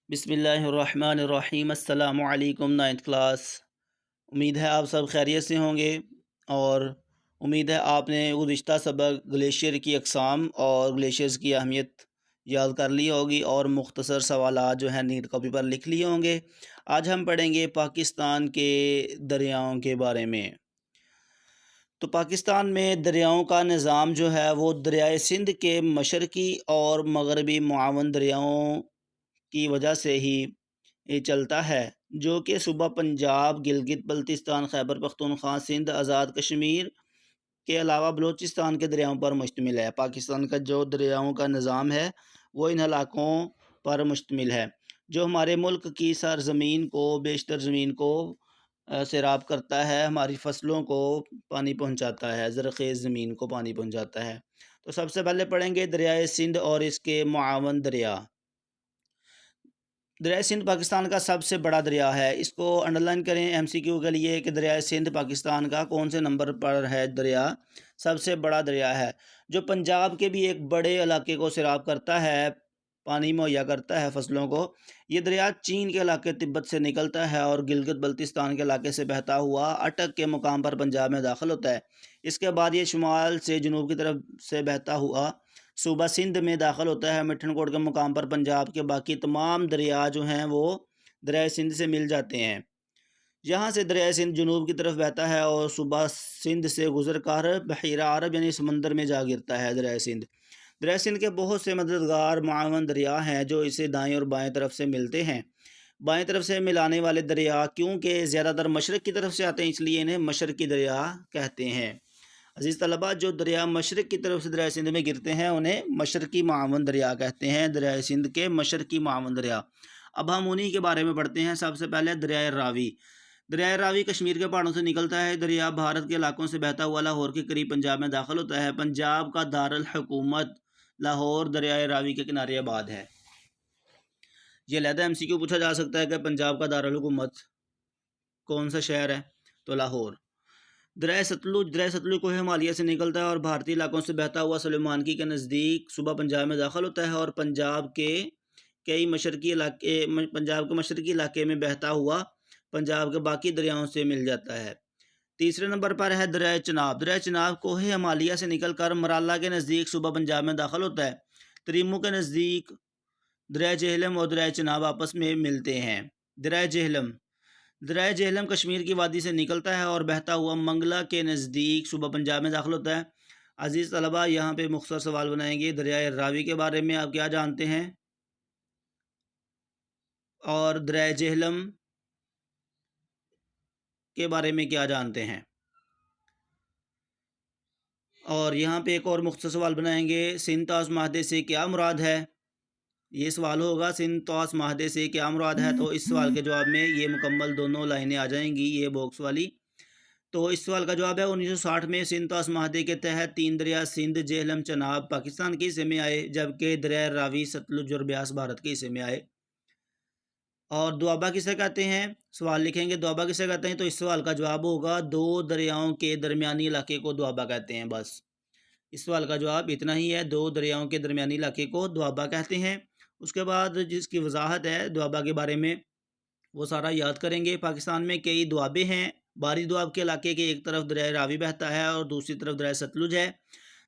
بسم اللہ الرحمن الرحیم۔ السلام علیکم نائنتھ کلاس۔ امید ہے آپ سب خیریت سے ہوں گے، اور امید ہے آپ نے گزشتہ سبق گلیشیئر کی اقسام اور گلیشیئرز کی اہمیت یاد کر لی ہوگی، اور مختصر سوالات جو ہیں نیٹ کاپی پر لکھ لیے ہوں گے۔ آج ہم پڑھیں گے پاکستان کے دریاؤں کے بارے میں۔ تو پاکستان میں دریاؤں کا نظام جو ہے وہ دریائے سندھ کے مشرقی اور مغربی معاون دریاؤں کی وجہ سے ہی یہ چلتا ہے، جو کہ صوبہ پنجاب، گلگت بلتستان، خیبر پختونخوا، سندھ، آزاد کشمیر کے علاوہ بلوچستان کے دریاؤں پر مشتمل ہے۔ پاکستان کا جو دریاؤں کا نظام ہے وہ ان علاقوں پر مشتمل ہے، جو ہمارے ملک کی سرزمین کو، بیشتر زمین کو سیراب کرتا ہے، ہماری فصلوں کو پانی پہنچاتا ہے، زرخیز زمین کو پانی پہنچاتا ہے۔ تو سب سے پہلے پڑھیں گے دریائے سندھ اور اس کے معاون دریا۔ دریائے سندھ پاکستان کا سب سے بڑا دریا ہے۔ اس کو انڈر لائن کریں ایم سی کیو کے لیے کہ دریائے سندھ پاکستان کا کون سے نمبر پر ہے دریا، سب سے بڑا دریا ہے، جو پنجاب کے بھی ایک بڑے علاقے کو سیراب کرتا ہے، پانی مہیا کرتا ہے فصلوں کو۔ یہ دریا چین کے علاقے تبت سے نکلتا ہے اور گلگت بلتستان کے علاقے سے بہتا ہوا اٹک کے مقام پر پنجاب میں داخل ہوتا ہے۔ اس کے بعد یہ شمال سے جنوب کی طرف سے بہتا ہوا صوبہ سندھ میں داخل ہوتا ہے۔ مٹھن کوٹ کے مقام پر پنجاب کے باقی تمام دریا جو ہیں وہ دریائے سندھ سے مل جاتے ہیں۔ یہاں سے دریائے سندھ جنوب کی طرف بہتا ہے اور صوبہ سندھ سے گزر کر بحیرہ عرب یعنی سمندر میں جا گرتا ہے۔ دریائے سندھ کے بہت سے مددگار معاون دریا ہیں جو اسے دائیں اور بائیں طرف سے ملتے ہیں۔ بائیں طرف سے ملانے والے دریا کیونکہ زیادہ تر مشرق کی طرف سے آتے ہیں، اس لیے انہیں مشرقی دریا کہتے ہیں۔ عزیز طلبہ، جو دریا مشرق کی طرف سے دریائے سندھ میں گرتے ہیں انہیں مشرقی معاون دریا کہتے ہیں، دریائے سندھ کے مشرقی معاون دریا۔ اب ہم انہی کے بارے میں پڑھتے ہیں۔ سب سے پہلے دریائے راوی۔ دریائے راوی کشمیر کے پہاڑوں سے نکلتا ہے۔ دریا بھارت کے علاقوں سے بہتا ہوا لاہور کے قریب پنجاب میں داخل ہوتا ہے۔ پنجاب کا دارالحکومت لاہور دریائے راوی کے کنارے آباد ہے۔ یہ علیحدہ ایم سی کیو پوچھا جا سکتا ہے کہ پنجاب کا دارالحکومت کون سا شہر ہے، تو لاہور۔ دریائے ستلج کوہ ہمالیہ سے نکلتا ہے اور بھارتی علاقوں سے بہتا ہوا سلیمانکی کے نزدیک صوبہ پنجاب میں داخل ہوتا ہے اور پنجاب کے مشرقی علاقے میں بہتا ہوا پنجاب کے باقی دریاؤں سے مل جاتا ہے۔ تیسرے نمبر پر ہے دریائے چناب۔ دریائے چناب کوہ ہمالیہ سے نکل کر مرالہ کے نزدیک صوبہ پنجاب میں داخل ہوتا ہے۔ تریمو کے نزدیک دریائے جہلم اور دریائے چناب آپس میں ملتے ہیں۔ دریائے جہلم کشمیر کی وادی سے نکلتا ہے اور بہتا ہوا منگلہ کے نزدیک صوبہ پنجاب میں داخل ہوتا ہے۔ عزیز طلبہ، یہاں پہ مختصر سوال بنائیں گے۔ دریائے راوی کے بارے میں آپ کیا جانتے ہیں، اور دریائے جہلم کے بارے میں کیا جانتے ہیں؟ اور یہاں پہ ایک اور مختصر سوال بنائیں گے۔ سندھ طاس معاہدے سے کیا مراد ہے؟ یہ سوال ہوگا، سندھ طاس معاہدے سے کیا مراد ہے؟ تو اس سوال کے جواب میں یہ مکمل دونوں لائنیں آ جائیں گی، یہ باکس والی۔ تو اس سوال کا جواب ہے 1960 میں سندھ طاس معاہدے کے تحت 3 دریا سندھ، جہلم، چناب پاکستان کے حصے میں آئے، جبکہ دریائے راوی، ستلج اور بیاس بھارت کے حصے میں آئے۔ اور دوابہ کسے کہتے ہیں؟ سوال لکھیں گے دوابہ کسے کہتے ہیں، تو اس سوال کا جواب ہوگا 2 دریاؤں کے درمیانی علاقے کو دوابہ کہتے ہیں۔ بس اس سوال کا جواب اتنا ہی ہے، 2 دریاؤں کے درمیانی علاقے کو دوابہ کہتے ہیں۔ اس کے بعد جس کی وضاحت ہے دوابہ کے بارے میں وہ سارا یاد کریں گے۔ پاکستان میں کئی دوابے ہیں۔ باری دواب کے علاقے کے ایک طرف دریائے راوی بہتا ہے اور دوسری طرف دریائے ستلج ہے۔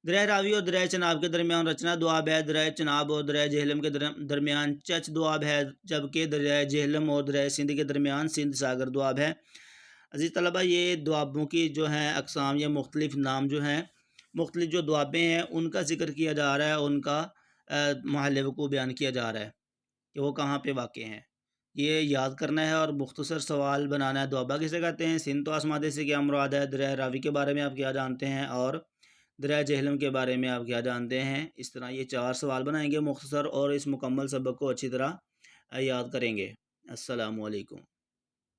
دریائے راوی اور دریائے چناب کے درمیان رچنا دواب ہے۔ دریائے چناب اور دریائے جہلم کے درمیان چچ دواب ہے، جبکہ دریائے جہلم اور دریائے سندھ کے درمیان سندھ ساگر دواب ہے۔ عزیز طلبہ، یہ دوابوں کی جو ہیں اقسام یا مختلف نام جو ہیں، مختلف جو دوابیں ہیں ان کا ذکر کیا جا رہا ہے، ان کا محل وقوع بیان کیا جا رہا ہے کہ وہ کہاں پہ واقع ہیں، یہ یاد کرنا ہے اور مختصر سوال بنانا ہے۔ دوابہ کسے کہتے ہیں، سندھ طاس معاہدے سے کیا مراد ہے، دریائے راوی کے بارے میں آپ کیا جانتے ہیں، اور دریائے جہلم کے بارے میں آپ کیا جانتے ہیں۔ اس طرح یہ 4 سوال بنائیں گے مختصر، اور اس مکمل سبق کو اچھی طرح یاد کریں گے۔ السلام علیکم۔